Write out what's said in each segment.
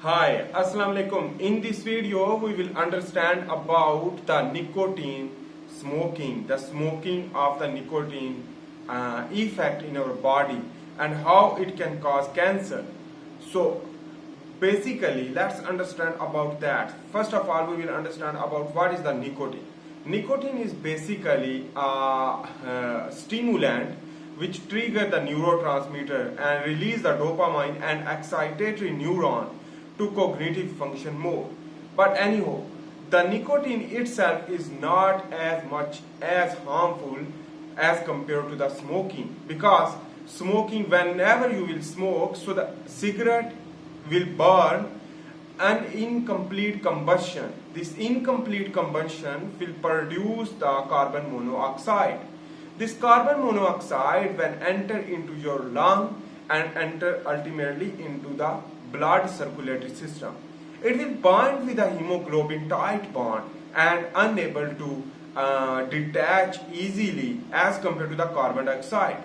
Hi, Assalamu alaikum. In this video, we will understand about the nicotine smoking, the smoking of the nicotine effect in our body and how it can cause cancer. So, basically, let's understand about that. First of all, we will understand about what is the nicotine. Nicotine is basically a stimulant which trigger the neurotransmitter and release the dopamine and excitatory neuron to cognitive function more. But anyhow, the nicotine itself is not as much as harmful as compared to the smoking, because smoking, whenever you will smoke, so the cigarette will burn an incomplete combustion. This incomplete combustion will produce the carbon monoxide. This carbon monoxide when enter into your lung and enter ultimately into the blood circulatory system. It will bind with a hemoglobin tight bond and unable to detach easily as compared to the carbon dioxide.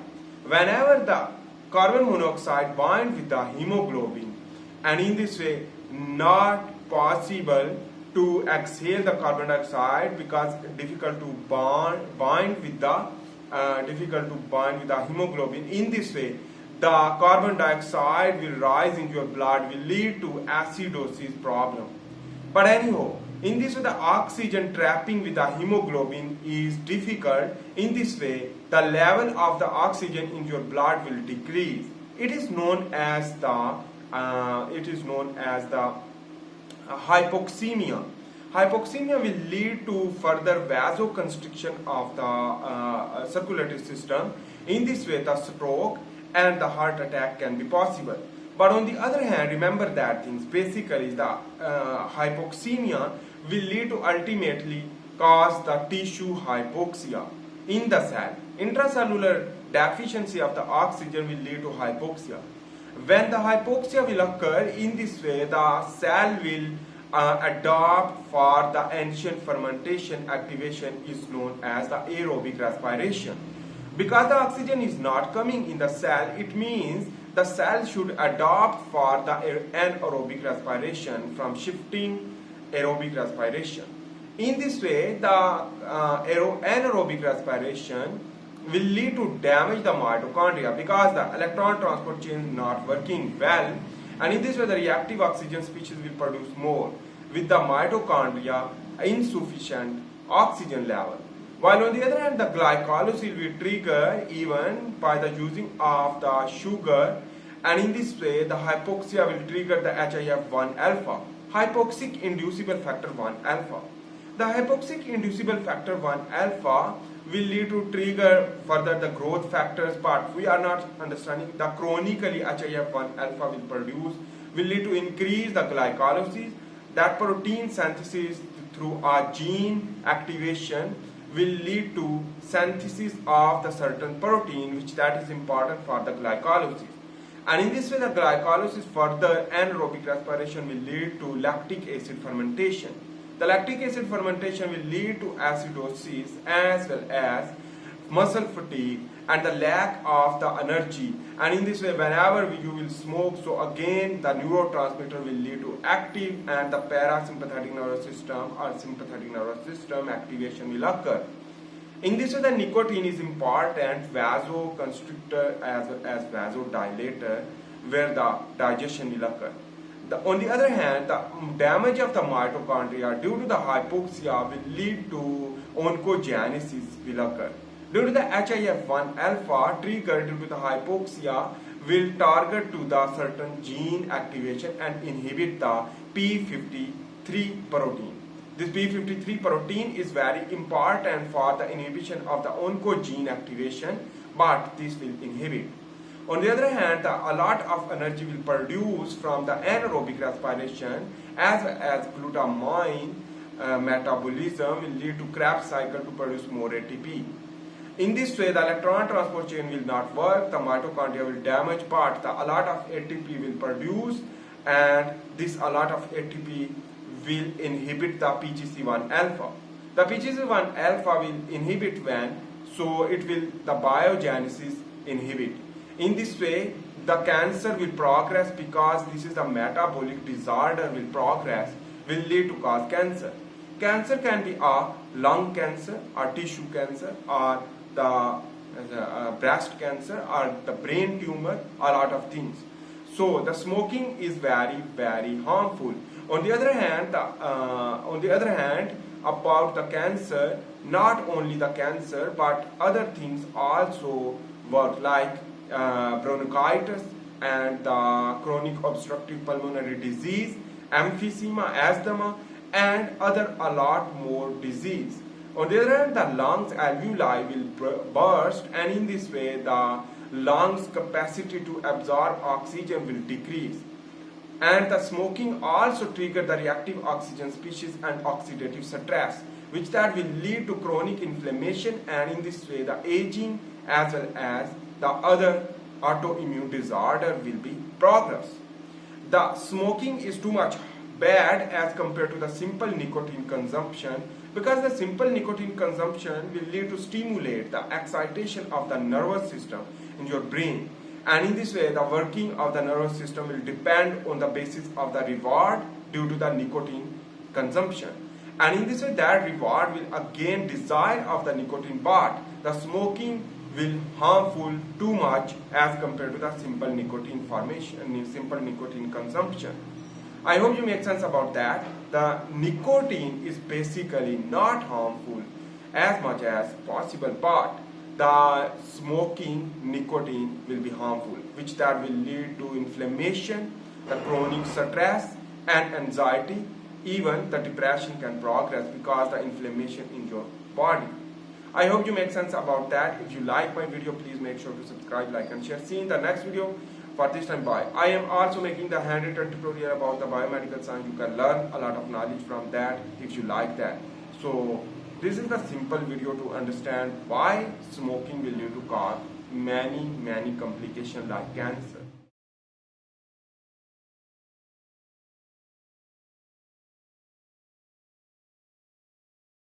Whenever the carbon monoxide binds with the hemoglobin, and in this way not possible to exhale the carbon dioxide because difficult to bind with the hemoglobin. In this way, the carbon dioxide will rise in your blood, will lead to acidosis problem. But anyhow, in this way, the oxygen trapping with the hemoglobin is difficult. In this way, the level of the oxygen in your blood will decrease. It is known as the hypoxemia. Hypoxemia will lead to further vasoconstriction of the circulatory system. In this way, the stroke and the heart attack can be possible. But on the other hand, remember that things, basically the hypoxemia will lead to ultimately cause the tissue hypoxia in the cell. Intracellular deficiency of the oxygen will lead to hypoxia. When the hypoxia will occur, in this way the cell will adopt for the ancient fermentation activation is known as the aerobic respiration. Because the oxygen is not coming in the cell, it means the cell should adopt for the anaerobic respiration from shifting aerobic respiration. In this way, the anaerobic respiration will lead to damage the mitochondria because the electron transport chain is not working well, and in this way the reactive oxygen species will produce more with the mitochondria insufficient oxygen level. While on the other hand, the glycolysis will trigger even by the using of the sugar, and in this way the hypoxia will trigger the HIF-1 alpha, hypoxic inducible factor 1 alpha. The hypoxic inducible factor 1 alpha will lead to trigger further the growth factors, but we are not understanding the chronically HIF-1 alpha will lead to increase the glycolysis. That protein synthesis through a gene activation will lead to synthesis of the certain protein which that is important for the glycolysis. And in this way the glycolysis further anaerobic respiration will lead to lactic acid fermentation. The lactic acid fermentation will lead to acidosis as well as muscle fatigue and the lack of the energy. And in this way, whenever you will smoke, so again the neurotransmitter will lead to active and the parasympathetic nervous system or sympathetic nervous system activation will occur. In this way, the nicotine is important vasoconstrictor as well as vasodilator where the digestion will occur. On the other hand, the damage of the mitochondria due to the hypoxia will lead to oncogenesis will occur. Due to the HIF-1 alpha trigger due to the hypoxia will target to the certain gene activation and inhibit the p53 protein. This p53 protein is very important for the inhibition of the oncogene activation, but this will inhibit. On the other hand, a lot of energy will produce from the anaerobic respiration as well as glutamine metabolism will lead to Krebs cycle to produce more ATP. In this way, the electron transport chain will not work, the mitochondria will damage, but a lot of ATP will produce, and this a lot of ATP will inhibit the PGC1 alpha. The PGC1 alpha will inhibit when, so it will the biogenesis inhibit. In this way, the cancer will progress because this is the metabolic disorder will progress, will lead to cause cancer. Cancer can be a lung cancer or tissue cancer or the breast cancer or the brain tumor, a lot of things. So the smoking is very, very harmful. On the other hand, about the cancer, not only the cancer but other things also work, like bronchitis and the chronic obstructive pulmonary disease, emphysema, asthma, and a lot more disease. On the other hand, the lungs alveoli will burst, and in this way the lungs capacity to absorb oxygen will decrease. And the smoking also trigger the reactive oxygen species and oxidative stress, which that will lead to chronic inflammation, and in this way the aging as well as the other autoimmune disorder will be progress. The smoking is too much bad as compared to the simple nicotine consumption, because the simple nicotine consumption will lead to stimulate the excitation of the nervous system in your brain, and in this way the working of the nervous system will depend on the basis of the reward due to the nicotine consumption, and in this way that reward will again desire of the nicotine, but the smoking will harmful too much as compared to the simple nicotine formation, simple nicotine consumption. I hope you make sense about that. The nicotine is basically not harmful as much as possible, but the smoking nicotine will be harmful, which that will lead to inflammation, the chronic stress and anxiety. Even the depression can progress because the inflammation in your body. I hope you make sense about that. If you like my video, please make sure to subscribe, like and share. See you in the next video. For this time, bye. I am also making the handwritten tutorial about the biomedical science. You can learn a lot of knowledge from that if you like that. So this is the simple video to understand why smoking will lead to cause many complications like cancer.